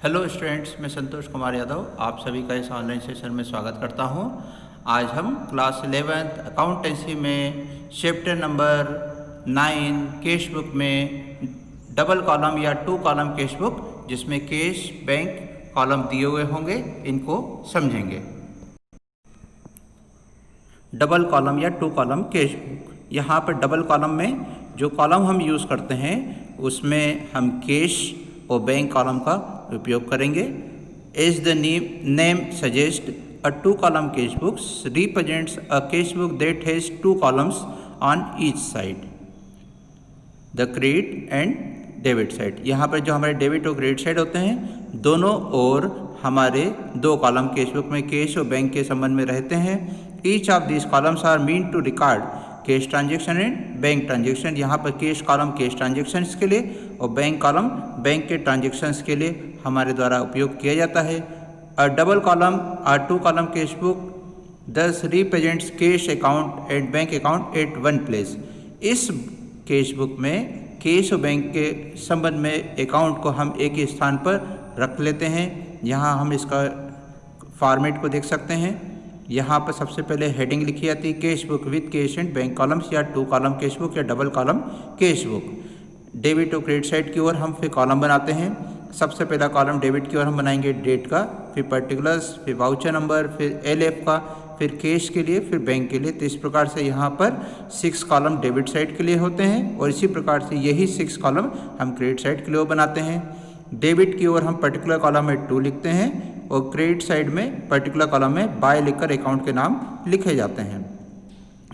Hello students, मैं संतोष कुमार यादव आप सभी का इस ऑनलाइन सेशन में स्वागत करता हूं। आज हम क्लास 11th अकाउंटेंसी में चैप्टर नंबर 9 कैश बुक में डबल कॉलम या 2 कॉलम कैश बुक जिसमें कैश बैंक कॉलम दिए हुए होंगे, इनको समझेंगे। डबल कॉलम या 2 कॉलम कैश बुक, यहाँ पर डबल कॉलम में जो कॉलम हम यूज़ करते हैं उसमें हम कैश और बैंक कॉलम का उपयोग करेंगे। As the name suggest, a 2 column cash book represents a cash book that has 2 columns on each side, the credit and debit side. यहाँ पर जो हमारे डेबिट और क्रेडिट साइड होते हैं, दोनों ओर हमारे 2 कॉलम कैश बुक में कैश और बैंक के संबंध में रहते हैं। Each of this columns are mean to record cash transaction and bank transaction. यहाँ पर कैश कॉलम कैश ट्रांजेक्शन्स के लिए और बैंक कॉलम बैंक के ट्रांजेक्शन्स के लिए हमारे द्वारा उपयोग किया जाता है। अ डबल कॉलम और 2 column cash book thus represents cash account and bank account at one place. इस कैश बुक में कैश और बैंक के संबंध में अकाउंट को हम एक ही स्थान पर रख लेते हैं। यहाँ हम इसका फॉर्मेट को देख सकते हैं। यहाँ पर सबसे पहले हेडिंग लिखी जाती है cash book with cash and bank columns, या 2 कॉलम कैश बुक या double column cash book. Debit और क्रेडिट साइड की ओर हम फिर कॉलम बनाते हैं। सबसे पहला कॉलम डेबिट की ओर हम बनाएंगे डेट का, फिर पर्टिकुलर्स, फिर वाउचर नंबर, फिर LF का, फिर कैश के लिए, फिर बैंक के लिए। तो इस प्रकार से यहाँ पर 6 कॉलम डेबिट साइड के लिए होते हैं और इसी प्रकार से यही 6 कॉलम हम क्रेडिट साइड के लिए बनाते हैं। डेबिट की ओर हम पर्टिकुलर कॉलम में 2 लिखते हैं और क्रेडिट साइड में पर्टिकुलर कॉलम में बाय लिखकर अकाउंट के नाम लिखे जाते हैं।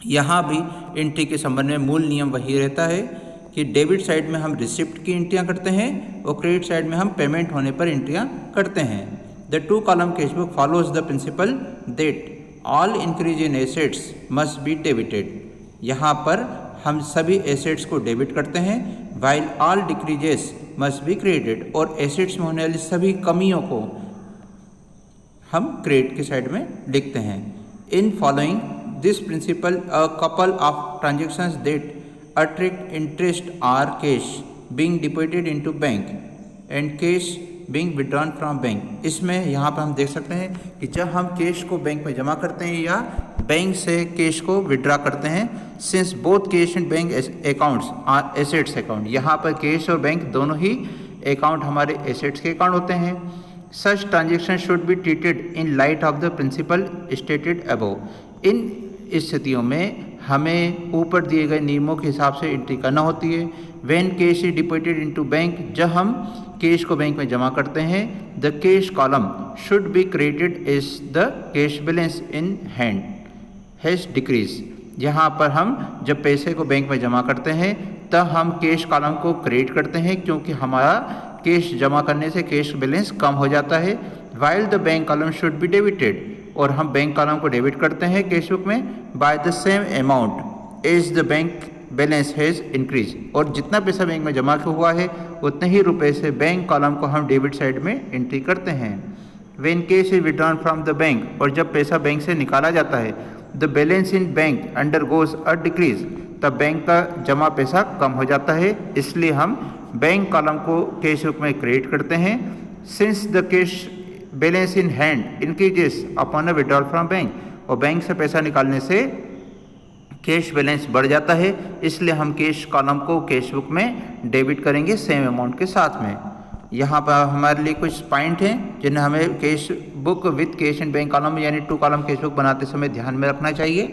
यहाँ भी एंट्री के संबंध में मूल नियम वही रहता है कि डेबिट साइड में हम रिसिप्ट की एंट्रियाँ करते हैं और क्रेडिट साइड में हम पेमेंट होने पर एंट्रियाँ करते हैं। The 2 column cash book follows the principal that all increase in assets must be debited. यहाँ पर हम सभी एसेट्स को डेबिट करते हैं, while all decreases must be credited, और एसेट्स में होने वाली सभी कमियों को हम क्रेडिट के साइड में लिखते हैं। In following this principle a couple of transactions that attract interest are cash being deposited into bank and cash being withdrawn from bank। इसमें यहाँ पर हम देख सकते हैं कि जब हम कैश को बैंक में जमा करते हैं या बैंक से कैश को विड्रा करते हैं, since both cash and bank accounts are assets account. यहाँ पर कैश और बैंक दोनों ही अकाउंट हमारे एसेट्स के अकाउंट होते हैं। Such transaction should be treated in light of the principle stated above. इन स्थितियों में हमें ऊपर दिए गए नियमों के हिसाब से एंट्री करना होती है। When cash is deposited into bank, जब हम कैश को बैंक में जमा करते हैं, the cash column should be credited as the cash balance in hand has decrease. यहाँ पर हम जब पैसे को बैंक में जमा करते हैं तब हम कैश कॉलम को क्रेडिट करते हैं, क्योंकि हमारा कैश जमा करने से कैश बैलेंस कम हो जाता है। While the bank column should be debited, और हम बैंक कॉलम को डेबिट करते हैं कैश बुक में by the same amount as the bank balance has increase, और जितना पैसा बैंक में जमा हुआ है उतने ही रुपए से बैंक कॉलम को हम डेबिट साइड में एंट्री करते हैं। When cash is withdrawn from the bank, और जब पैसा बैंक से निकाला जाता है, the balance in bank undergoes a decrease, तब बैंक का जमा पैसा कम हो जाता है, इसलिए हम बैंक कॉलम को कैश बुक में क्रेडिट करते हैं। Since the cash balance in hand increases upon a withdrawal from bank, और बैंक से पैसा निकालने से कैश बैलेंस बढ़ जाता है, इसलिए हम कैश कॉलम को कैश बुक में डेबिट करेंगे सेम अमाउंट के साथ में। यहाँ पर हमारे लिए कुछ पॉइंट हैं जिन्हें हमें cash book with cash and bank column यानी 2 कॉलम कैश बुक बनाते समय ध्यान में रखना चाहिए।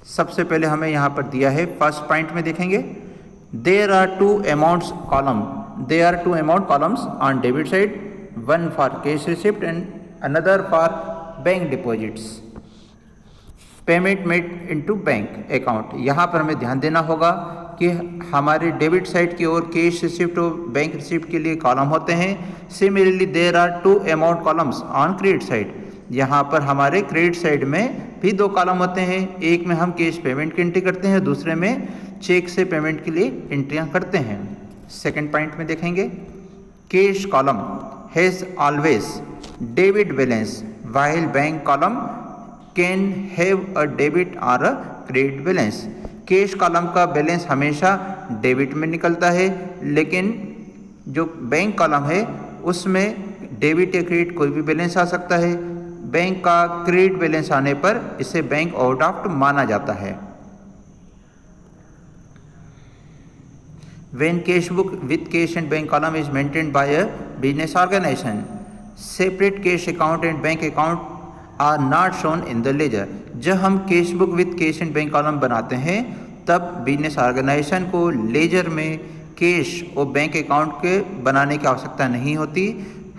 सबसे पहले हमें यहाँ पर दिया है, फर्स्ट पॉइंट में देखेंगे, there are 2 amounts column, there are 2 amount columns on debit side, one for cash receipt and another for bank deposits payment made into bank account। यहाँ पर हमें ध्यान देना होगा कि हमारे डेबिट साइड की ओर कैश रिसिप्ट और बैंक रिसिप्ट के लिए कॉलम होते हैं। Similarly there are 2 amount columns on credit side, यहाँ पर हमारे क्रेडिट साइड में भी 2 कॉलम होते हैं। एक में हम कैश पेमेंट की एंट्री करते हैं, दूसरे में चेक से पेमेंट के लिए एंट्रियाँ करते हैं। सेकेंड पॉइंट में देखेंगे, cash column has always debit balance while bank column can have a debit or a credit balance। Cash column का बैलेंस हमेशा डेबिट में निकलता है, लेकिन जो बैंक कॉलम है उसमें डेबिट या क्रेडिट कोई भी बैलेंस आ सकता है। बैंक का क्रेडिट बैलेंस आने पर इसे बैंक ओवरड्राफ्ट माना जाता है। When cash book with cash and bank column is maintained by a business organization, separate cash account and bank account are not shown in the ledger. जब हम cash book with cash and bank column बनाते हैं तब business organisation को laser में cash और bank account के बनाने की आवश्यकता नहीं होती।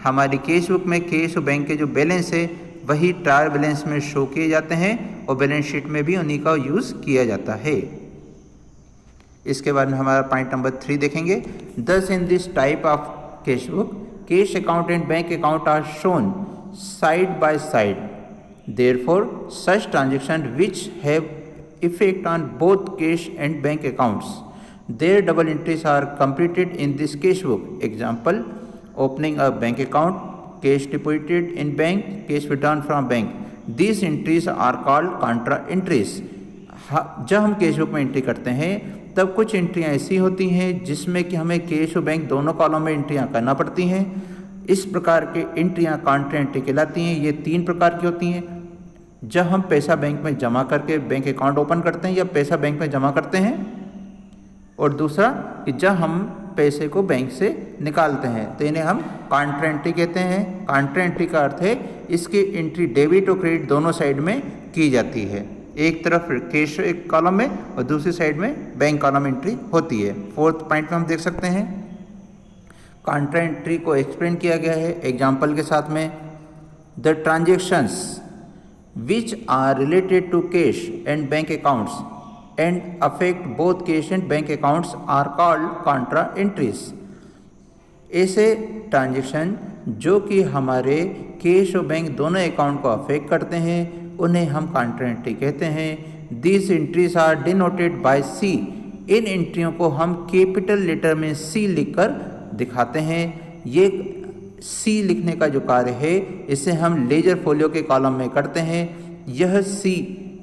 हमारी कैश बुक में कैश और बैंक के जो बैलेंस है वही ट्रायल बैलेंस में शो किए जाते हैं और बैलेंस शीट में भी उन्हीं का यूज़ किया जाता है। इसके बाद में हमारा पॉइंट नंबर 3 देखेंगे। Thus in this type of cash book cash account and bank account are shown side by side, therefore such transaction which have effect on both cash and bank accounts, there double entries are completed in this cash book. Example, opening a bank account, cash deposited in bank, cash withdrawn from bank, these entries are called contra entries. जब हम cash book में entry करते हैं तब कुछ एंट्रियां ऐसी होती हैं जिसमें कि हमें कैश और बैंक दोनों कॉलम में एंट्रियां करना पड़ती हैं। इस प्रकार के एंट्रियां कॉन्ट्रा एंट्री कहलाती हैं। ये 3 प्रकार की होती हैं। जब हम पैसा बैंक में जमा करके बैंक अकाउंट ओपन करते हैं या पैसा बैंक में जमा करते हैं, और दूसरा कि जब हम पैसे को बैंक से निकालते हैं तो इन्हें हम कॉन्ट्रा एंट्री कहते हैं। कॉन्ट्रा एंट्री का अर्थ है इसकी एंट्री डेबिट और क्रेडिट दोनों साइड में की जाती है। एक तरफ कैश एक कॉलम में और दूसरी साइड में बैंक कॉलम एंट्री होती है। 4th पॉइंट में हम देख सकते हैं कॉन्ट्रा एंट्री को एक्सप्लेन किया गया है एग्जाम्पल के साथ में। The transactions which are related to cash and bank accounts and affect both cash and bank accounts are called contra entries. ऐसे ट्रांजेक्शन जो कि हमारे कैश और बैंक दोनों अकाउंट को अफेक्ट करते हैं उन्हें हम कॉन्ट्रा एंट्री कहते हैं। These entries are denoted by C. इन एंट्रियों को हम कैपिटल लेटर में सी लिखकर दिखाते हैं। ये सी लिखने का जो कार्य है इसे हम लेजर फोलियो के कॉलम में करते हैं। यह सी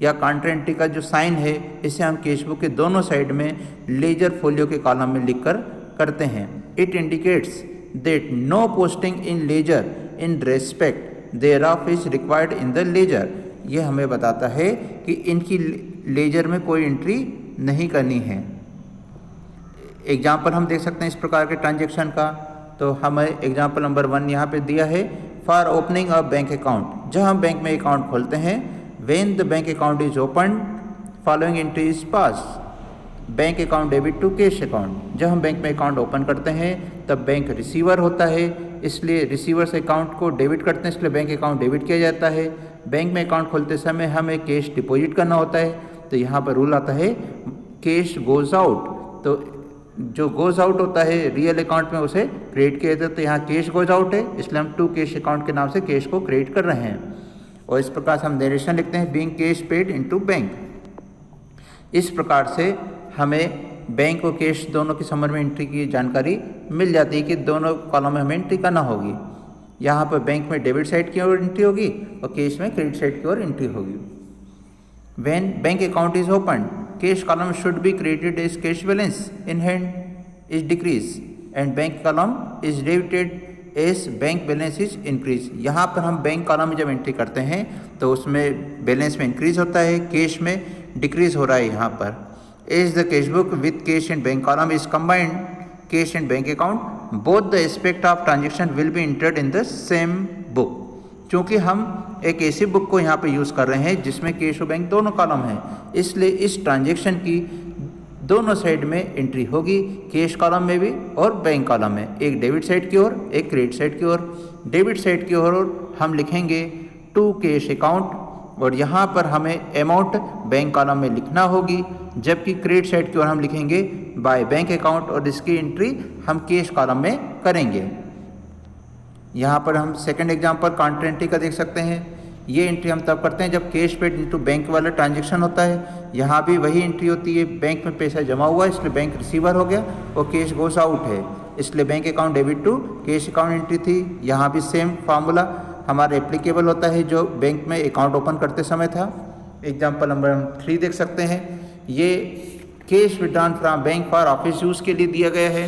या कॉन्ट्रा एंट्री का जो साइन है इसे हम कैश बुक के दोनों साइड में लेजर फोलियो के कॉलम में लिखकर करते हैं। It indicates that no posting in ledger in respect thereof is required in the ledger. ये हमें बताता है कि इनकी लेजर में कोई एंट्री नहीं करनी है। एग्जाम्पल हम देख सकते हैं इस प्रकार के ट्रांजेक्शन का। तो हमें एग्जाम्पल नंबर 1 यहाँ पे दिया है। For opening a bank account, जब हम बैंक में अकाउंट खोलते हैं, when the bank account is open following entry is pass. Bank account debit to cash account, जब हम बैंक में अकाउंट ओपन करते हैं तब बैंक रिसीवर होता है, इसलिए रिसीवर से अकाउंट को डेबिट करते हैं, इसलिए बैंक अकाउंट डेबिट किया जाता है। बैंक में अकाउंट खोलते समय हमें कैश डिपॉजिट करना होता है, तो यहाँ पर रूल आता है कैश गोज आउट। तो जो गोज आउट होता है रियल अकाउंट में उसे क्रेडिट किया जाता है। तो यहाँ कैश गोज आउट है, इसलिए हम टू कैश अकाउंट के नाम से कैश को क्रेडिट कर रहे हैं। और इस प्रकार से हम नरेशन लिखते हैं being cash paid into bank. इस प्रकार से हमें बैंक और कैश दोनों के संबंध में एंट्री की जानकारी मिल जाती है कि दोनों कॉलम में हमें एंट्री करना होगी। यहाँ पर बैंक में डेबिट साइड की ओर एंट्री होगी और कैश में क्रेडिट साइड की ओर एंट्री होगी। When bank account is open, cash column should be credited as cash balance in hand is decrease and bank column is debited as bank balance is increase. यहाँ पर हम bank column में जब entry करते हैं तो उसमें बैलेंस में इंक्रीज होता है, कैश में डिक्रीज हो रहा है। यहाँ पर as the cash book with cash and bank column is combined cash and bank account, both the aspect of transaction will be entered in the same book. क्योंकि हम एक ऐसी बुक को यहाँ पे यूज़ कर रहे हैं जिसमें कैश और बैंक दोनों कॉलम हैं, इसलिए इस ट्रांजेक्शन की दोनों साइड में एंट्री होगी, कैश कॉलम में भी और बैंक कॉलम में, एक डेबिट साइड की ओर एक क्रेडिट साइड की ओर। डेबिट साइड की ओर हम लिखेंगे टू कैश अकाउंट और यहाँ पर हमें अमाउंट बैंक कॉलम में लिखना होगी, जबकि क्रेडिट साइड की ओर हम लिखेंगे बाय बैंक अकाउंट और इसकी एंट्री हम कैश कॉलम में करेंगे। यहाँ पर हम सेकंड एग्जांपल कॉन्ट्रा एंट्री का देख सकते हैं। ये एंट्री हम तब करते हैं जब कैश पेड इनटू बैंक वाला ट्रांजैक्शन होता है। यहाँ भी वही एंट्री होती है, बैंक में पैसा जमा हुआ है इसलिए बैंक रिसीवर हो गया और कैश गोस आउट है, इसलिए bank account debit to cash account entry थी। यहाँ भी सेम फार्मूला हमारा एप्लीकेबल होता है जो बैंक में अकाउंट ओपन करते समय था। एग्जाम्पल नंबर हम 3 देख सकते हैं। ये cash withdrawn from bank for office use के लिए दिया गया है।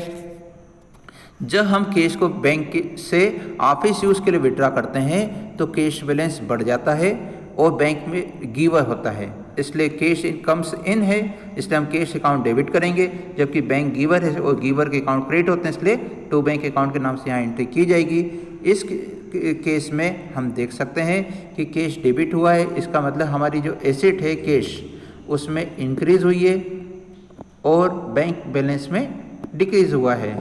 जब हम कैश को बैंक से ऑफिस यूज़ के लिए विड्रॉ करते हैं तो कैश बैलेंस बढ़ जाता है और बैंक में गिवर होता है, इसलिए कैश कम्स इन है, इसलिए हम कैश अकाउंट डेबिट करेंगे, जबकि बैंक गिवर है और गिवर के अकाउंट क्रेडिट होते हैं, इसलिए टू बैंक अकाउंट के नाम से यहाँ एंट्री की जाएगी। इस केस में हम देख सकते हैं कि कैश डेबिट हुआ है, इसका मतलब हमारी जो एसेट है कैश उसमें इंक्रीज़ हुई है और बैंक बैलेंस में डिक्रीज़ हुआ है।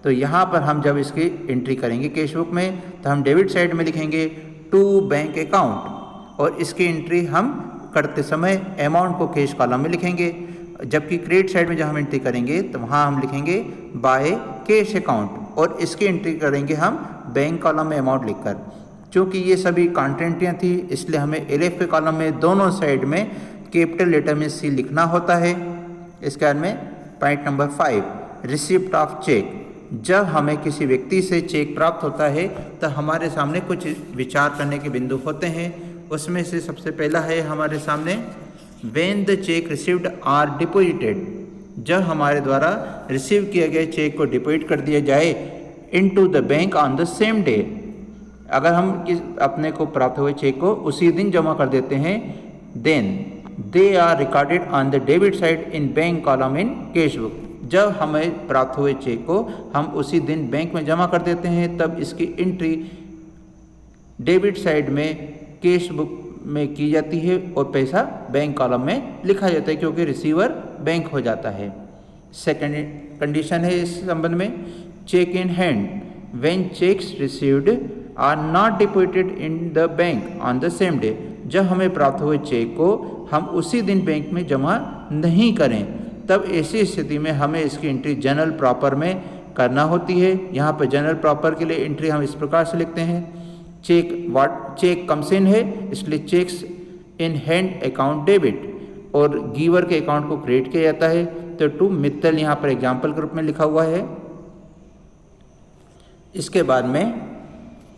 तो यहाँ पर हम जब इसकी एंट्री करेंगे कैश बुक में तो हम डेबिट साइड में लिखेंगे टू बैंक अकाउंट और इसकी एंट्री हम करते समय अमाउंट को कैश कॉलम में लिखेंगे, जबकि क्रेडिट साइड में जब हम एंट्री करेंगे तो वहाँ हम लिखेंगे बाय कैश अकाउंट और इसकी एंट्री करेंगे हम बैंक कॉलम में अमाउंट लिखकर। क्योंकि ये सभी कॉन्ट्रेंटियाँ थी इसलिए हमें एलएफ के कॉलम में दोनों साइड में कैपिटल लेटर में सी लिखना होता है। इसके बाद में point number 5 receipt of cheque. जब हमें किसी व्यक्ति से चेक प्राप्त होता है तो हमारे सामने कुछ विचार करने के बिंदु होते हैं, उसमें से सबसे पहला है हमारे सामने when the cheque received are deposited. जब हमारे द्वारा रिसीव किए गए चेक को डिपॉजिट कर दिया जाए into the bank on the same day. अगर हम अपने को प्राप्त हुए चेक को उसी दिन जमा कर देते हैं then they are recorded on the debit side in bank column in cash book. जब हमें प्राप्त हुए चेक को हम उसी दिन बैंक में जमा कर देते हैं तब इसकी एंट्री डेबिट साइड में कैश बुक में की जाती है और पैसा बैंक कॉलम में लिखा जाता है क्योंकि रिसीवर बैंक हो जाता है। सेकेंड कंडीशन है इस संबंध में cheque in hand when cheques received are not deposited in the bank on the same day. जब हमें प्राप्त हुए चेक को हम उसी दिन बैंक में जमा नहीं करें तब ऐसी स्थिति में हमें इसकी एंट्री जनरल प्रॉपर में करना होती है। यहाँ पर जनरल प्रॉपर के लिए एंट्री हम इस प्रकार से लिखते हैं चेक कम्स इन है इसलिए checks in hand account debit और गिवर के अकाउंट को क्रेडिट किया जाता है। तो टू मित्तल यहाँ पर एग्जाम्पल के रूप में लिखा हुआ है। इसके बाद में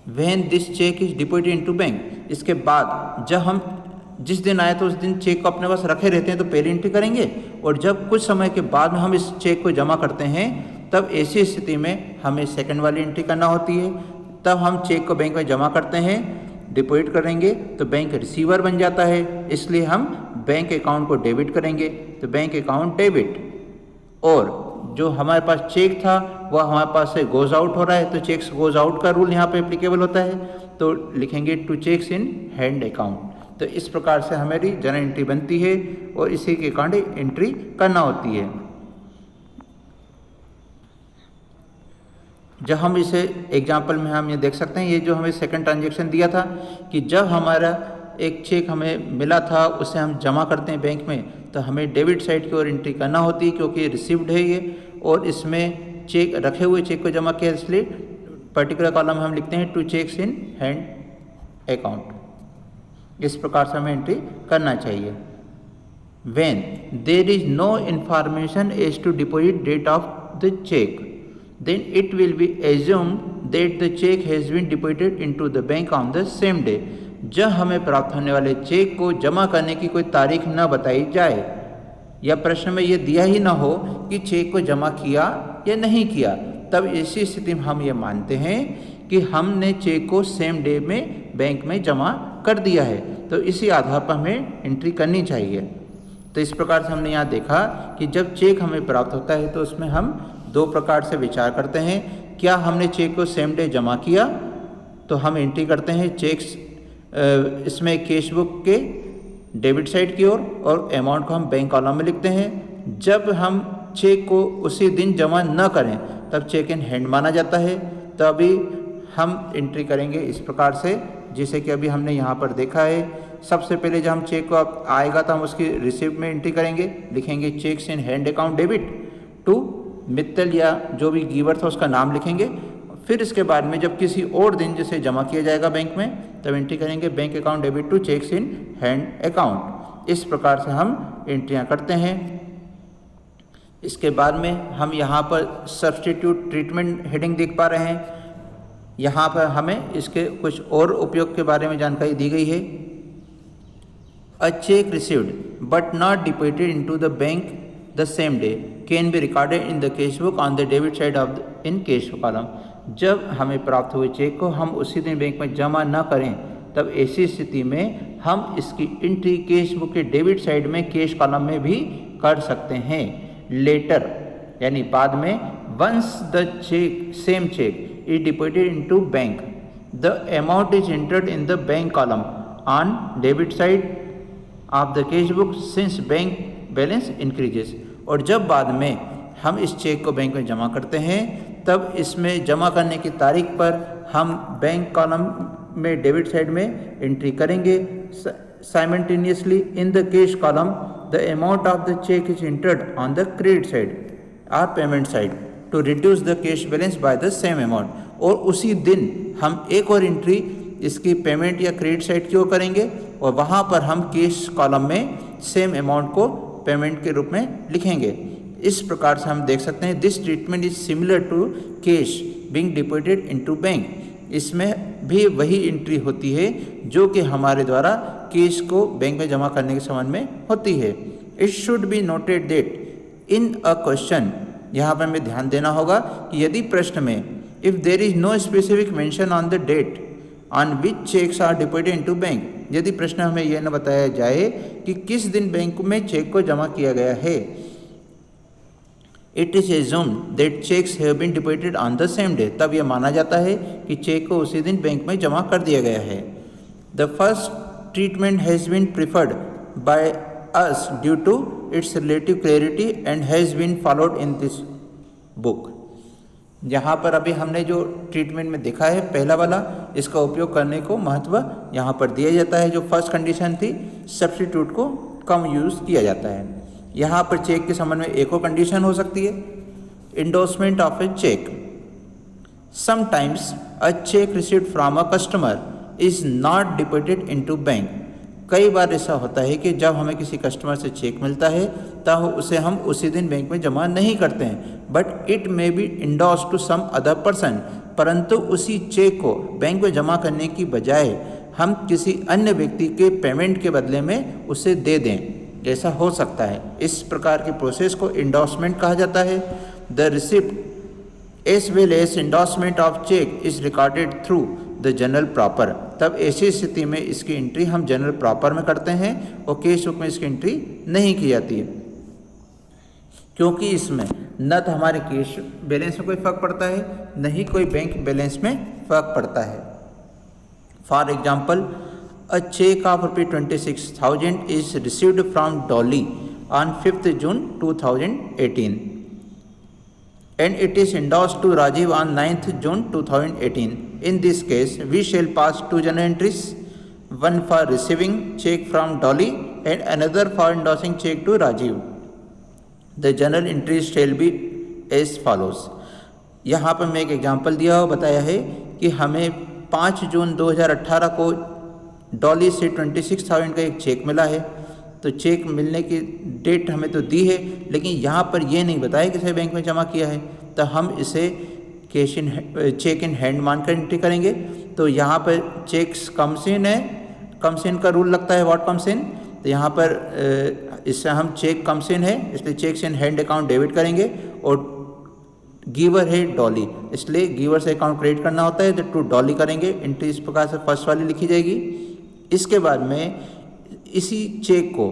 when this cheque is deposited into bank, इसके बाद जब हम जिस दिन आए तो उस दिन चेक को अपने पास रखे रहते हैं तो पहले एंट्री करेंगे और जब कुछ समय के बाद में हम इस चेक को जमा करते हैं तब ऐसी स्थिति में हमें सेकंड वाली एंट्री करना होती है। तब हम चेक को बैंक में जमा करते हैं डिपॉजिट करेंगे तो बैंक रिसीवर बन जाता है, इसलिए हम बैंक अकाउंट को डेबिट करेंगे तो बैंक अकाउंट डेबिट और जो हमारे पास चेक था वह हमारे पास से गोज आउट हो रहा है तो चेक्स गोज आउट का रूल यहाँ पे एप्लीकेबल होता है तो लिखेंगे to cheques in hand account. तो इस प्रकार से हमारी जनरल एंट्री बनती है और इसी के अकाउंट एंट्री करना होती है। जब हम इसे एग्जाम्पल में हम ये देख सकते हैं, ये जो हमें सेकंड ट्रांजेक्शन दिया था कि जब हमारा एक चेक हमें मिला था उसे हम जमा करते हैं बैंक में तो हमें डेबिट साइड की ओर एंट्री करना होती है क्योंकि रिसीव्ड है ये और इसमें चेक रखे हुए चेक को जमा किया इसलिए पर्टिकुलर कॉलम हम लिखते हैं to cheques in hand account. इस प्रकार से हमें एंट्री करना चाहिए। When there is no information as to deposit date of the cheque then it will be assumed that the check has been deposited into the bank on the same day। जब हमें प्राप्त होने वाले check को जमा करने की कोई तारीख न बताई जाए या प्रश्न में ये दिया ही ना हो कि चेक को जमा किया या नहीं किया तब ऐसी स्थिति में हम ये मानते हैं कि हमने चेक को सेम डे में बैंक में जमा कर दिया है, तो इसी आधार पर हमें एंट्री करनी चाहिए। तो इस प्रकार से हमने यहाँ देखा कि जब चेक हमें प्राप्त होता है तो उसमें हम दो प्रकार से विचार करते हैं। क्या हमने चेक को सेम डे जमा किया तो हम एंट्री करते हैं चेक्स इसमें कैश बुक के डेबिट साइड की ओर और अमाउंट को हम बैंक कॉलम में लिखते हैं। जब हम चेक को उसी दिन जमा न करें तब चेक इन हैंड माना जाता है, तभी हम एंट्री करेंगे इस प्रकार से जैसे कि अभी हमने यहाँ पर देखा है। सबसे पहले जब हम चेक को आएगा तो हम उसकी रिसिप्ट में एंट्री करेंगे, लिखेंगे cheques in hand account debit to Mittal या जो भी गिवर था उसका नाम लिखेंगे। फिर इसके बाद में जब किसी और दिन जैसे जमा किया जाएगा बैंक में तब एंट्री करेंगे bank account debit to cheques in hand account. इस प्रकार से हम एंट्रियां करते हैं। इसके बाद में हम यहाँ पर सब्स्टिट्यूट ट्रीटमेंट हेडिंग देख पा रहे हैं। यहाँ पर हमें इसके कुछ और उपयोग के बारे में जानकारी दी गई है। A cheque received but not deposited into the bank the same day can be recorded in the cash book on the debit side of in cash column। जब हमें प्राप्त हुए चेक को हम उसी दिन बैंक में जमा न करें तब ऐसी स्थिति में हम इसकी एंट्री कैश बुक के डेबिट साइड में कैश कॉलम में भी कर सकते हैं। लेटर यानी बाद में once the cheque same cheque is deposited into bank the amount is entered in the bank column on debit side of the cash book since bank balance increases. और जब बाद में हम इस चेक को बैंक में जमा करते हैं तब इसमें जमा करने की तारीख पर हम बैंक कॉलम में डेबिट साइड में एंट्री करेंगे। Simultaneously in the cash column the amount of the cheque is entered on the credit side और payment side to reduce the cash balance by the same amount. और उसी दिन हम एक और एंट्री इसकी पेमेंट या क्रेडिट साइड की ओर करेंगे और वहाँ पर हम कैश कॉलम में सेम अमाउंट को पेमेंट के रूप में लिखेंगे। इस प्रकार से हम देख सकते हैं this treatment is similar to cash being deposited into bank. इसमें भी वही एंट्री होती है जो कि हमारे द्वारा कैश को बैंक में जमा करने के संबंध में होती है। It should be noted that in a question, यहाँ पर हमें ध्यान देना होगा कि यदि प्रश्न में if there is no specific mention on the date on which cheques are deposited into bank, यदि प्रश्न हमें यह न बताया जाए कि किस दिन बैंक में चेक को जमा किया गया है, it is assumed that cheques have been deposited on the same day, तब यह माना जाता है कि चेक को उसी दिन बैंक में जमा कर दिया गया है। The first treatment has been preferred by us due to its relative clarity and has been followed in this book. यहाँ पर अभी हमने जो ट्रीटमेंट में देखा है पहला वाला, इसका उपयोग करने को महत्व यहाँ पर दिया जाता है। जो फर्स्ट कंडीशन थी सब्स्टिट्यूट को कम यूज़ किया जाता है। यहाँ पर चेक के संबंध में एक और कंडीशन हो सकती है, endorsement of a cheque. Sometimes a cheque received from a customer is not deposited into bank. कई बार ऐसा होता है कि जब हमें किसी कस्टमर से चेक मिलता है तब उसे हम उसी दिन बैंक में जमा नहीं करते हैं, but it may be endorse to some other person, परंतु उसी चेक को बैंक में जमा करने की बजाय हम किसी अन्य व्यक्ति के पेमेंट के बदले में उसे दे दें, ऐसा हो सकता है। इस प्रकार की प्रोसेस को इंडोर्समेंट कहा जाता है। The receipt as well as endorsement of cheque is recorded through the journal proper. तब ऐसी स्थिति में इसकी एंट्री हम जनरल प्रॉपर में करते हैं और कैश बुक में इसकी एंट्री नहीं की जाती है, क्योंकि इसमें न तो हमारे कैश बैलेंस में कोई फर्क पड़ता है न ही कोई बैंक बैलेंस में फर्क पड़ता है। For example, a check of ₹26,000 is received from Dolly on 5th June 2018 and it is endorsed to Rajiv on 9th June 2018. In this case, we shall pass two journal entries, one for receiving check from Dolly and another for endorsing check to Rajiv. The journal entries shall be as follows. यहाँ पर मैं एक example दिया और बताया है कि हमें 5 जून 2018 को डॉली से 26,000 का एक चेक मिला है। तो चेक मिलने की डेट हमें तो दी है, लेकिन यहाँ पर यह नहीं बताया किसे बैंक में जमा किया है, तो हम इसे चेक इन हैंड मानकर एंट्री करेंगे। तो यहाँ पर चेक्स कम्स इन है, कम्स इन का रूल लगता है, व्हाट कम्स इन। तो यहाँ पर इससे हम चेक कम्स इन है इसलिए checks in hand account debit करेंगे और गिवर है डॉली, इसलिए गिवर से अकाउंट क्रेडिट करना होता है तो टू डॉली करेंगे। एंट्री इस प्रकार से फर्स्ट वाली लिखी जाएगी। इसके बाद में इसी चेक को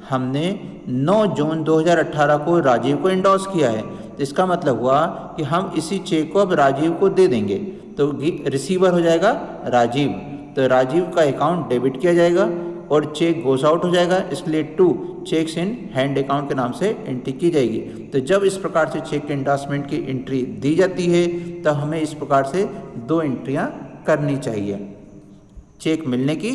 हमने 9 जून 2018 को राजीव को इंडोर्स किया है, तो इसका मतलब हुआ कि हम इसी चेक को अब राजीव को दे देंगे, तो रिसीवर हो जाएगा राजीव, तो राजीव का अकाउंट डेबिट किया जाएगा और चेक गोस आउट हो जाएगा, इसलिए to cheques in hand account के नाम से एंट्री की जाएगी। तो जब इस प्रकार से चेक इंडोर्समेंट की एंट्री दी जाती है तो हमें इस प्रकार से 2 एंट्रियां करनी चाहिए। चेक मिलने की,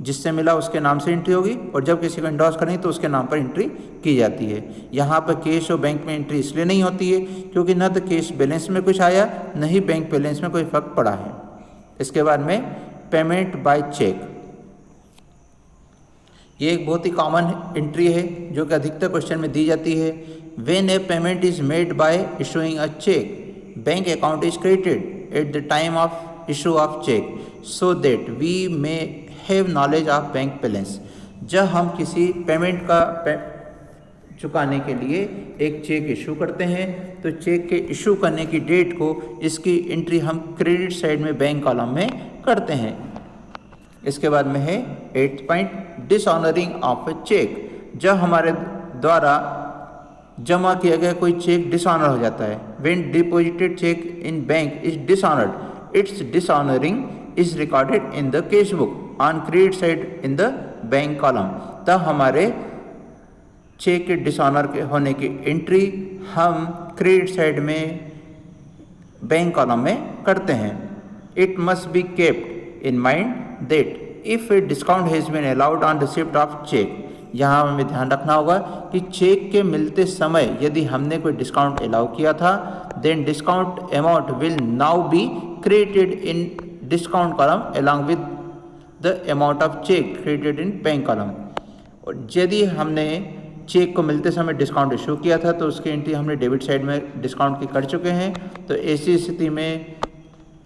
जिससे मिला उसके नाम से एंट्री होगी, और जब किसी को इंडोर्स करेंगे तो उसके नाम पर एंट्री की जाती है। यहाँ पर कैश और बैंक में एंट्री इसलिए नहीं होती है क्योंकि न तो कैश बैलेंस में कुछ आया न ही बैंक बैलेंस में कोई फर्क पड़ा है। इसके बाद में पेमेंट बाय चेक, ये एक बहुत ही कॉमन एंट्री है जो कि अधिकतर क्वेश्चन में दी जाती है। When a payment is made by issuing a cheque, bank account is credited at the time of issue of cheque so that we may have knowledge of bank balance. जब हम किसी पेमेंट का चुकाने के लिए एक चेक इशू करते हैं, तो चेक के इशू करने की डेट को इसकी एंट्री हम क्रेडिट साइड में बैंक कॉलम में करते हैं। इसके बाद में है 8th point, dishonouring of a cheque. जब हमारे द्वारा जमा किया गया कोई चेक डिसऑनर हो जाता है, when deposited cheque in bank is dishonoured, its dishonouring is recorded in the cash book on credit side in the bank column. तब हमारे चेक के डिसऑनर के होने की एंट्री हम क्रेडिट साइड में बैंक कॉलम में करते हैं। It must be kept in mind that if a discount has been allowed on receipt of cheque. यहाँ हमें ध्यान रखना होगा कि चेक के मिलते समय यदि हमने कोई डिस्काउंट अलाउ किया था, then discount amount will now be credited in discount column along with the amount of cheque credited in bank column. और यदि हमने चेक को मिलते समय डिस्काउंट इशू किया था तो उसकी एंट्री हमने डेबिट साइड में डिस्काउंट की कर चुके हैं, तो ऐसी स्थिति में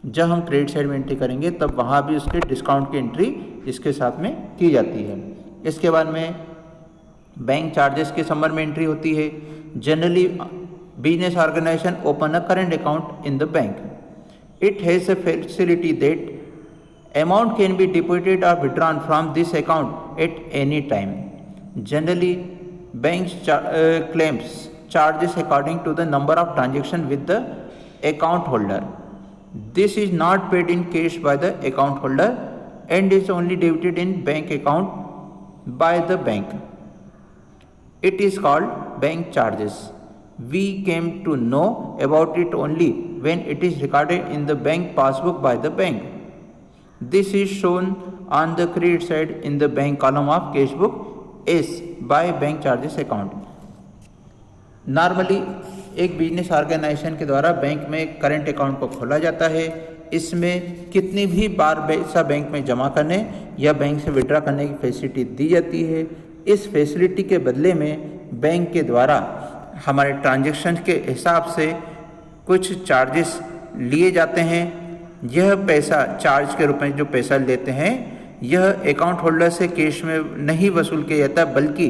जब हम क्रेडिट साइड में एंट्री करेंगे तब वहाँ भी उसके डिस्काउंट की एंट्री इसके साथ में की जाती है। इसके बाद में बैंक चार्जेस के संबंध में एंट्री होती है। Generally business organisation open a current account in the bank. It has a facility that amount can be deposited और withdrawn from this account at any time. Generally banks claims charges according to the number of transaction with the account holder. This is not paid in cash by the account holder and is only debited in bank account by the bank. It is called bank charges. We came to know about it only when it is recorded in the bank passbook by the bank. This is shown on the credit side in the bank column of cash book S by bank charges account. Normally एक business organisation के द्वारा bank में current account को खोला जाता है। इसमें कितनी भी बार पैसा बैंक में जमा करने या बैंक से विड्रॉ करने की फैसिलिटी दी जाती है। इस फैसिलिटी के बदले में बैंक के द्वारा हमारे ट्रांजैक्शन के हिसाब से कुछ चार्जेस लिए जाते हैं। यह पैसा चार्ज के रूप में जो पैसा लेते हैं यह अकाउंट होल्डर से कैश में नहीं वसूल किया जाता, बल्कि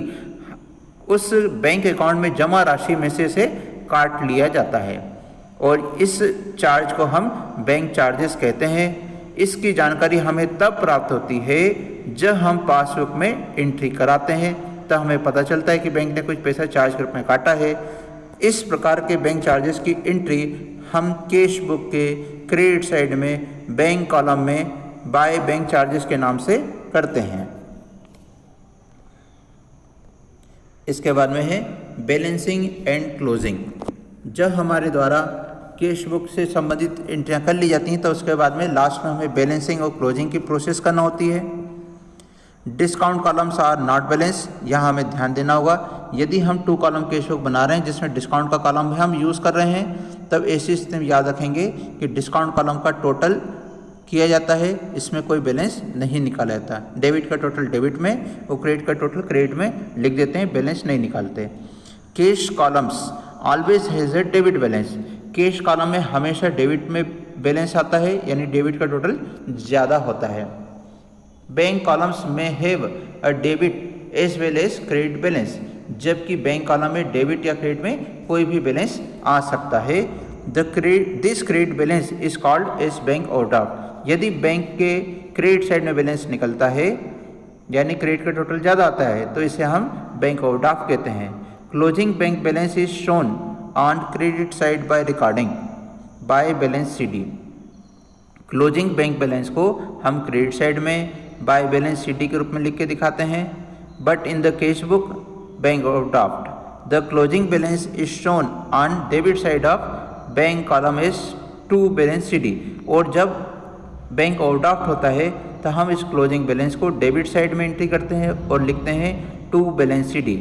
उस बैंक अकाउंट में जमा राशि में से काट लिया जाता है और इस चार्ज को हम बैंक चार्जेस कहते हैं। इसकी जानकारी हमें तब प्राप्त होती है जब हम पासबुक में एंट्री कराते हैं, तब हमें पता चलता है कि बैंक ने कुछ पैसा चार्ज के रूप में काटा है। इस प्रकार के बैंक चार्जेस की एंट्री हम कैश बुक के क्रेडिट साइड में बैंक कॉलम में बाय बैंक चार्जेस के नाम से करते हैं। इसके बाद में है बैलेंसिंग एंड क्लोजिंग। जब हमारे द्वारा कैश बुक से संबंधित एंट्रियां कर ली जाती हैं तो उसके बाद में लास्ट में हमें बैलेंसिंग और क्लोजिंग की प्रोसेस करना होती है। Discount columns are not balance. यहाँ हमें ध्यान देना होगा, यदि हम 2 कॉलम कैश बुक बना रहे हैं जिसमें डिस्काउंट का कॉलम हम यूज़ कर रहे हैं, तब ऐसी स्थिति में याद रखेंगे कि डिस्काउंट कॉलम का टोटल किया जाता है, इसमें कोई बैलेंस नहीं निकाला जाता। डेबिट का टोटल डेबिट में और क्रेडिट का टोटल क्रेडिट में लिख देते हैं, बैलेंस नहीं निकालते। Cash columns always has a debit balance. Cash column में हमेशा डेबिट में बैलेंस आता है, यानी डेबिट का टोटल ज़्यादा होता है। बैंक कॉलम्स में have a debit as well as credit balance, जबकि बैंक कॉलम में डेबिट या क्रेडिट में कोई भी बैलेंस आ सकता है। This credit balance is called as bank overdraft. यदि बैंक के क्रेडिट साइड में बैलेंस निकलता है, यानी क्रेडिट का टोटल ज़्यादा आता है, तो इसे हम बैंक ओवरड्राफ्ट कहते हैं। Closing bank balance is shown on credit side by recording by balance CD. Closing bank balance को हम क्रेडिट साइड में बाय बैलेंस सीडी के रूप में लिख के दिखाते हैं। But in the cash book bank overdraft the closing balance is shown on debit side of bank column as to balance CD. और जब बैंक ओवरड्राफ्ट होता है तो हम इस क्लोजिंग बैलेंस को डेबिट साइड में एंट्री करते हैं और लिखते हैं to balance CD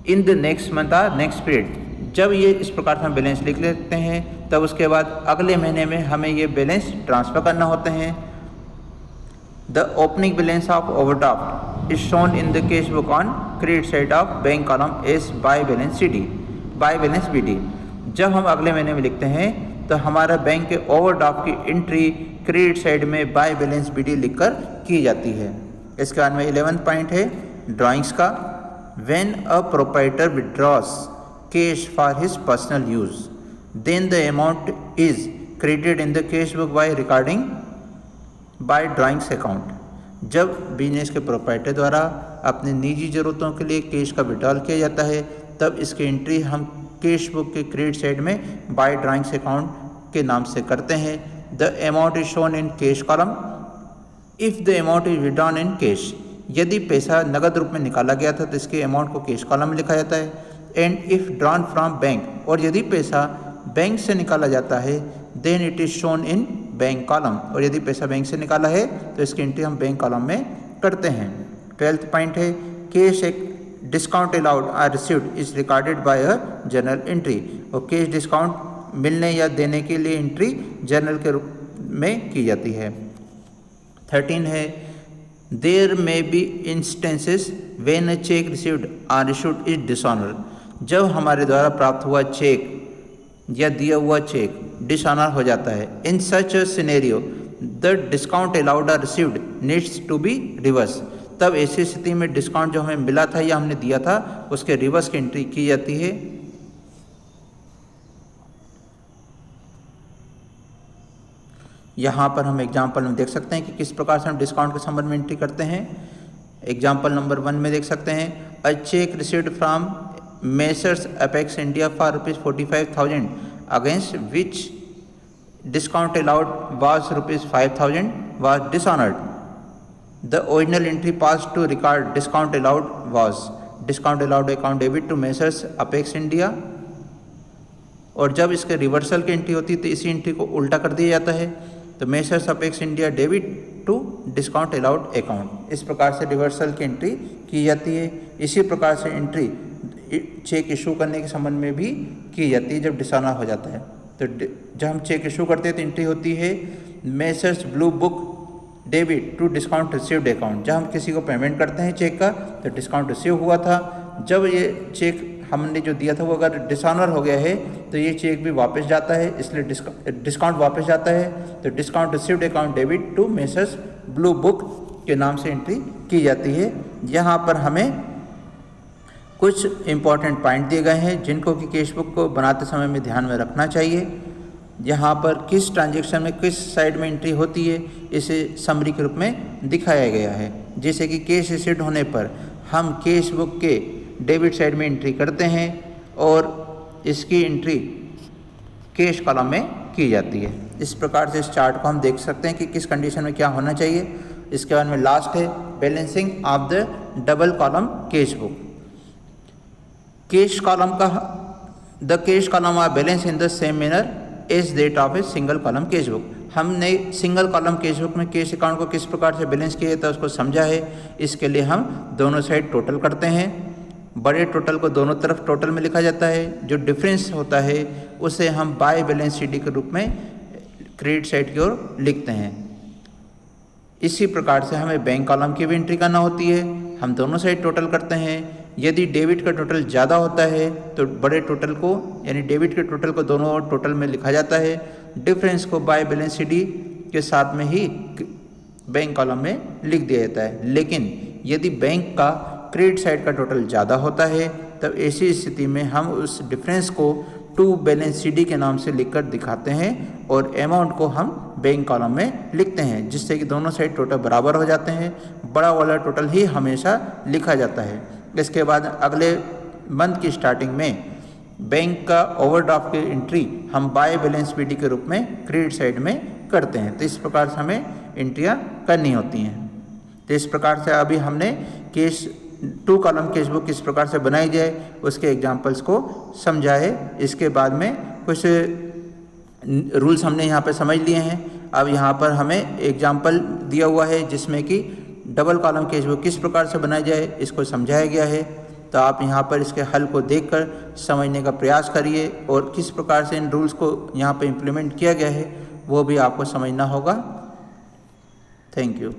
in the next month और नेक्स्ट पीरियड। जब ये इस प्रकार से हम बैलेंस लिख लेते हैं तब उसके बाद अगले महीने में हमें ये बैलेंस ट्रांसफ़र करना होते हैं। The opening balance of overdraft is shown in the cash book on credit side of bank column as by balance CD by balance BD. जब हम अगले महीने में लिखते हैं तो हमारा बैंक के ओवरड्राफ्ट की एंट्री क्रेडिट साइड में बाय बैलेंस बीडी लिखकर की जाती है। इसके बाद में 11 पॉइंट है ड्राइंग्स का। When a proprietor withdraws cash for his personal use, then the amount is credited in the cash book by recording by drawings account. जब बिजनेस के प्रोप्राइटर द्वारा अपनी निजी ज़रूरतों के लिए कैश का विड्रॉल किया जाता है, तब इसकी एंट्री हम कैश बुक के क्रेडिट साइड में बाय ड्राइंग्स अकाउंट के नाम से करते हैं. The amount is shown in cash column if the amount is withdrawn in cash. यदि पैसा नगद रूप में निकाला गया था तो इसके अमाउंट को कैश कॉलम में लिखा जाता है. And if drawn from bank, और यदि पैसा बैंक से निकाला जाता है, then it is shown in bank column. और यदि पैसा बैंक से निकाला है तो इसकी एंट्री हम बैंक कॉलम में करते हैं. 12th पॉइंट है कैश एक discount allowed are received is recorded by a journal entry. और कैश डिस्काउंट मिलने या देने के लिए एंट्री जर्नल के रूप में की जाती है. 13 है there may be instances when a cheque received or issued is dishonour. जब हमारे द्वारा प्राप्त हुआ चेक या दिया हुआ चेक डिसऑनर हो जाता है. In such a scenario the discount allowed are received needs to be reverse. तब ऐसी स्थिति में डिस्काउंट जो हमें मिला था या हमने दिया था उसके रिवर्स की एंट्री की जाती है. यहाँ पर हम एग्जाम्पल में देख सकते हैं कि किस प्रकार से हम डिस्काउंट के संबंध में एंट्री करते हैं. एग्जाम्पल नंबर 1 में देख सकते हैं a cheque received from Messrs Apex India for ₹45,000 against which discount allowed was ₹5,000 was dishonoured. The original entry passed to record discount allowed was discount allowed account debit to Messrs Apex India. और जब इसके reversal की entry होती है तो इसी entry को उल्टा कर दिया जाता है. तो Messrs Apex India debit to discount allowed account. इस प्रकार से रिवर्सल की एंट्री की जाती है. इसी प्रकार से एंट्री चेक इशू करने के संबंध में भी की जाती है जब डिसऑनर हो जाता है. तो जब हम चेक इशू करते हैं तो एंट्री होती है Messrs blue book debit to discount received account. जब हम किसी को पेमेंट करते हैं चेक का तो डिस्काउंट रिसीव हुआ था. जब ये चेक हमने जो दिया था वो अगर डिसऑनर हो गया है तो ये चेक भी वापस जाता है, इसलिए डिस्काउंट वापस जाता है. तो discount received account debit to Messrs blue book के नाम से एंट्री की जाती है. यहाँ पर हमें कुछ इंपॉर्टेंट पॉइंट दिए गए हैं जिनको कि कैश बुक को बनाते समय में ध्यान में रखना चाहिए. यहाँ पर किस ट्रांजैक्शन में किस साइड में एंट्री होती है इसे समरी के रूप में दिखाया गया है. जैसे कि कैश रिसीव्ड होने पर हम कैश बुक के डेबिट साइड में एंट्री करते हैं और इसकी एंट्री कैश कॉलम में की जाती है. इस प्रकार से इस चार्ट को हम देख सकते हैं कि किस कंडीशन में क्या होना चाहिए. इसके बाद में लास्ट है balancing of the double column cash book. Cash column का the cash column are balance in the same manner as that of a single column cash book. हमने सिंगल कॉलम कैश बुक में cash account को किस प्रकार से balance किया था उसको समझा है. इसके लिए हम दोनों साइड टोटल करते हैं. बड़े टोटल को दोनों तरफ टोटल में लिखा जाता है. जो डिफरेंस होता है उसे हम बाय बैलेंस शीट के रूप में क्रेडिट साइड की ओर लिखते हैं. इसी प्रकार से हमें बैंक कॉलम की भी एंट्री करना होती है. हम दोनों साइड टोटल करते हैं. यदि डेबिट का टोटल ज़्यादा होता है तो बड़े टोटल को यानी डेबिट के टोटल को दोनों टोटल में लिखा जाता है. डिफरेंस को बाय बैलेंस शीट के साथ में ही बैंक कॉलम में लिख दिया जाता है. लेकिन यदि बैंक का क्रेडिट साइड का टोटल ज़्यादा होता है तब ऐसी स्थिति में हम उस डिफरेंस को टू बैलेंस शीट के नाम से लिखकर दिखाते हैं और अमाउंट को हम बैंक कॉलम में लिखते हैं, जिससे कि दोनों साइड टोटल बराबर हो जाते हैं. बड़ा वाला टोटल ही हमेशा लिखा जाता है. इसके बाद अगले मंथ की स्टार्टिंग में बैंक का ओवरड्राफ्ट की एंट्री हम बाय बैलेंस शीट के रूप में क्रेडिट साइड में करते हैं. तो इस प्रकार से हमें एंट्रियां करनी होती हैं. तो इस प्रकार से अभी हमने cash two column cash book किस प्रकार से बनाई जाए उसके एग्जांपल्स को समझा है. इसके बाद में कुछ रूल्स हमने यहाँ पे समझ लिए हैं. अब यहाँ पर हमें एग्जांपल दिया हुआ है जिसमें कि डबल कॉलम कैश बुक किस प्रकार से बनाया जाए इसको समझाया गया है. तो आप यहाँ पर इसके हल को देखकर समझने का प्रयास करिए और किस प्रकार से इन रूल्स को यहाँ पे इम्प्लीमेंट किया गया है वो भी आपको समझना होगा. Thank you.